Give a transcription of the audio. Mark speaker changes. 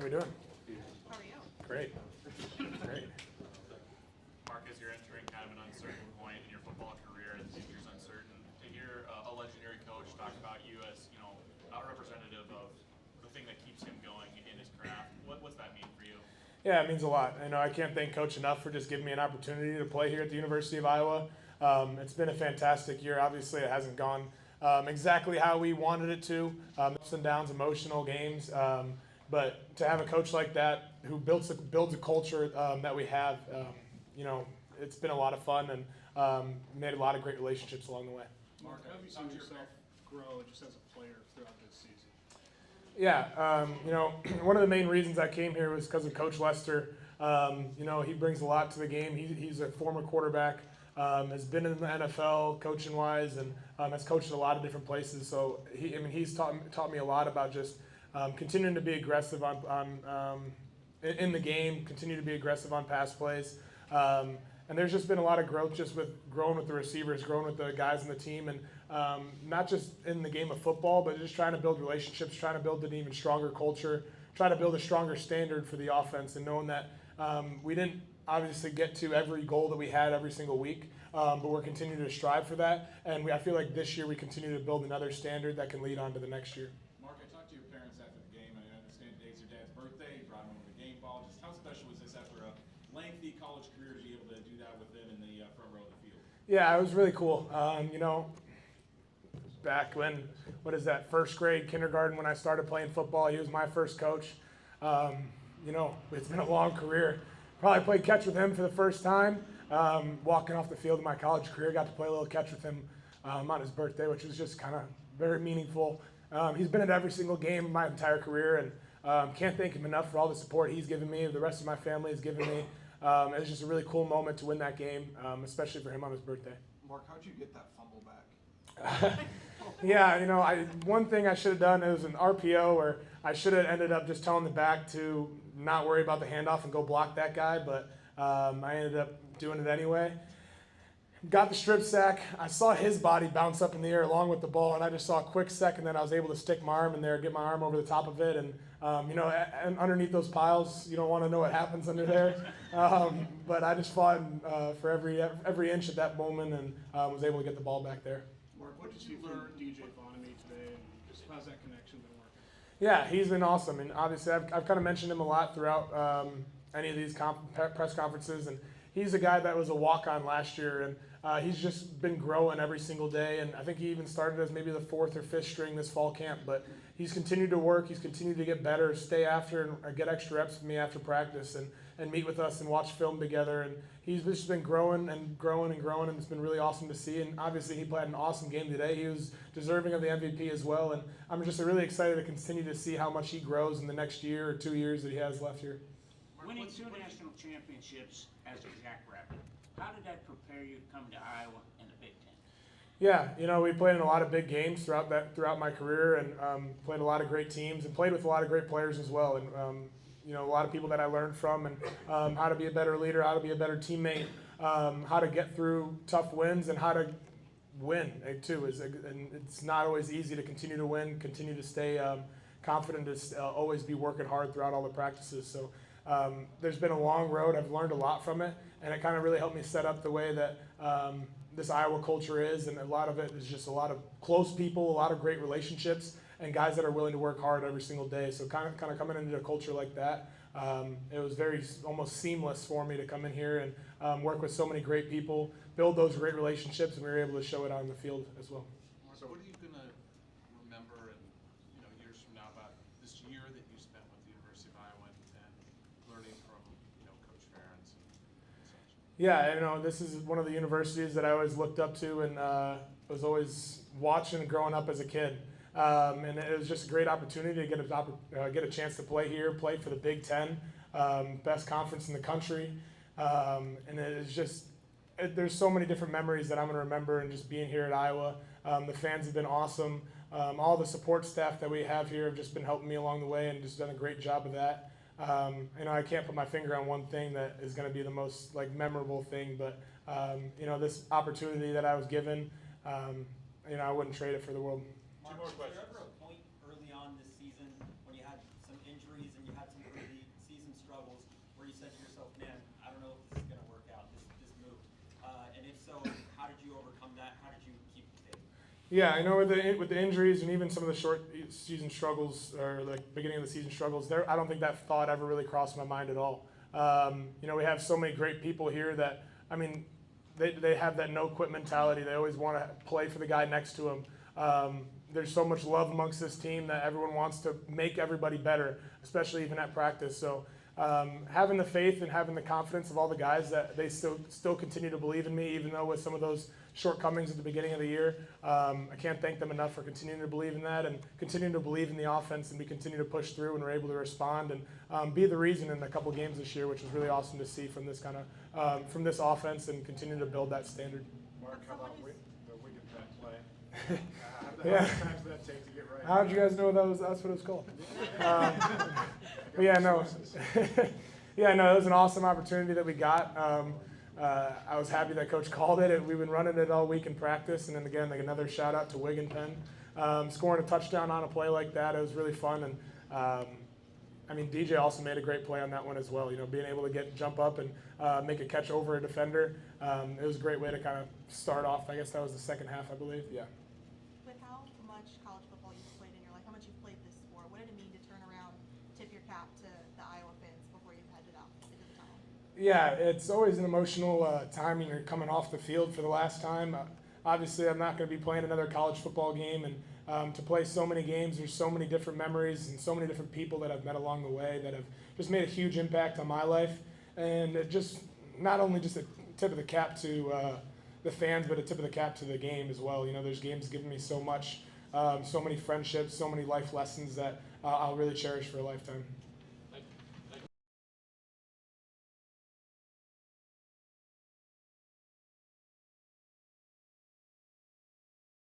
Speaker 1: How are we doing?
Speaker 2: How are you?
Speaker 1: Great. Great.
Speaker 3: Mark, as you're entering kind of an uncertain point in your football career and the future's uncertain, to hear a legendary coach talk about you as, a representative of the thing that keeps him going in his craft, what's that mean for you?
Speaker 1: Yeah, it means a lot. I can't thank Coach enough for just giving me an opportunity to play here at the University of Iowa. It's been a fantastic year. Obviously, it hasn't gone exactly how we wanted it to. Ups and downs, emotional games. But to have a coach like that who builds a culture that we have, it's been a lot of fun and made a lot of great relationships along the way.
Speaker 4: Mark, how have you seen yourself grow just as a player throughout this season?
Speaker 1: Yeah, one of the main reasons I came here was because of Coach Lester. He brings a lot to the game. He's a former quarterback, has been in the NFL coaching-wise, and has coached at a lot of different places. So he's taught me a lot about just continuing to be aggressive in the game, continue to be aggressive on pass plays. And there's just been a lot of growth just with growing with the receivers, growing with the guys on the team, and not just in the game of football, but just trying to build relationships, trying to build an even stronger culture, trying to build a stronger standard for the offense, and knowing that we didn't obviously get to every goal that we had every single week, but we're continuing to strive for that. And I feel like this year we continue to build another standard that can lead on to the next year.
Speaker 5: Mark, I talked to your parents after the game. I understand today's your dad's birthday. You brought him over the game ball. Just how special was this after a lengthy college career to be able to do that with them in the front row of the field?
Speaker 1: Yeah, it was really cool. Back when, first grade, kindergarten, when I started playing football, he was my first coach. It's been a long career. Probably played catch with him for the first time. Walking off the field in my college career, got to play a little catch with him on his birthday, which was just kind of very meaningful. He's been at every single game my entire career, and can't thank him enough for all the support he's given me, the rest of my family has given me. It was just a really cool moment to win that game, especially for him on his birthday.
Speaker 4: Mark, how'd you get that fumble back?
Speaker 1: Yeah, one thing I should have done, it was an RPO where I should have ended up just telling the back to not worry about the handoff and go block that guy, but I ended up doing it anyway. Got the strip sack. I saw his body bounce up in the air along with the ball, and I just saw a quick second that I was able to stick my arm in there, get my arm over the top of it, and and underneath those piles, you don't want to know what happens under there. But I just fought for every inch at that moment, and was able to get the ball back there.
Speaker 4: Mark, what did you learn DJ Bonamy today, and just how's that connection been working?
Speaker 1: Yeah, he's been awesome, and obviously I've kind of mentioned him a lot throughout any of these press conferences, and he's a guy that was a walk-on last year, and he's just been growing every single day, and I think he even started as maybe the 4th or 5th string this fall camp, but he's continued to work, he's continued to get better, stay after and get extra reps with me after practice, and meet with us and watch film together, and he's just been growing and growing and growing, and it's been really awesome to see. And obviously he played an awesome game today. He was deserving of the MVP as well, and I'm just really excited to continue to see how much he grows in the next year or 2 years that he has left here.
Speaker 6: Winning 2 national championships as a Jackrabbit, how did that prepare you to come to Iowa in the Big Ten?
Speaker 1: Yeah, we played in a lot of big games throughout my career, and played a lot of great teams, and played with a lot of great players as well, and a lot of people that I learned from, and how to be a better leader, how to be a better teammate, how to get through tough wins, and how to win too. And it's not always easy to continue to win, continue to stay confident, to always be working hard throughout all the practices. So there's been a long road. I've learned a lot from it, and it kind of really helped me set up the way that this Iowa culture is, and a lot of it is just a lot of close people, a lot of great relationships, and guys that are willing to work hard every single day. So kind of coming into a culture like that, it was almost seamless for me to come in here and work with so many great people, build those great relationships, and we were able to show it out in the field as well.
Speaker 5: So what are you going to remember in years from now about this year that you spent with the University of Iowa and learning from Coach Ferentz and such?
Speaker 1: Yeah, this is one of the universities that I always looked up to, and was always watching growing up as a kid. And it was just a great opportunity to get a chance to play here, play for the Big Ten, best conference in the country. And it is just, there's so many different memories that I'm going to remember, and just being here at Iowa. The fans have been awesome. All the support staff that we have here have just been helping me along the way, and just done a great job of that. I can't put my finger on one thing that is going to be the most memorable thing, but this opportunity that I was given, I wouldn't trade it for the world.
Speaker 7: Mark, was there ever a point early on this season when you had some injuries and you had some
Speaker 2: said to yourself, man, I don't know if this is going to work out, this move? And if so, how did you overcome that? How did you keep faith?
Speaker 1: Yeah, I know with the injuries and even some of the short season struggles or like beginning of the season struggles, there I don't think that thought ever really crossed my mind at all. You know, we have so many great people here that, I mean, they have that no quit mentality. They always want to play for the guy next to them. There's so much love amongst this team that everyone wants to make everybody better, especially even at practice. So having the faith and having the confidence of all the guys that they still continue to believe in me, even though with some of those shortcomings at the beginning of the year, I can't thank them enough for continuing to believe in that and continuing to believe in the offense, and we continue to push through and we're able to respond and be the reason in a couple games this year, which was really awesome to see from this kind of from this offense and continue to build that standard.
Speaker 7: Mark, how about the Wigan Penn play? How
Speaker 1: Yeah.
Speaker 7: many times did that take to get right?
Speaker 1: How did you guys know that's what it was called? But yeah, no. Yeah, no, it was an awesome opportunity that we got. I was happy that Coach called it. We've been running it all week in practice. And then again, like another shout out to Wigan Penn. Scoring a touchdown on a play like that, it was really fun. And I mean, DJ also made a great play on that one as well. You know, being able to jump up and make a catch over a defender. It was a great way to kind of start off. I guess that was the second half, I believe. Yeah.
Speaker 8: With how much college football you've played in your life, how much you've played this sport, what did it mean to turn around, tip your cap to the Iowa fans before you headed out into the tunnel?
Speaker 1: Yeah, it's always an emotional time when you're coming off the field for the last time. Obviously, I'm not going to be playing another college football game, and to play so many games, there's so many different memories and so many different people that I've met along the way that have just made a huge impact on my life. And it just not only just a tip of the cap to the fans, but a tip of the cap to the game as well. You know, there's games giving me so much, so many friendships, so many life lessons that I'll really cherish for a lifetime.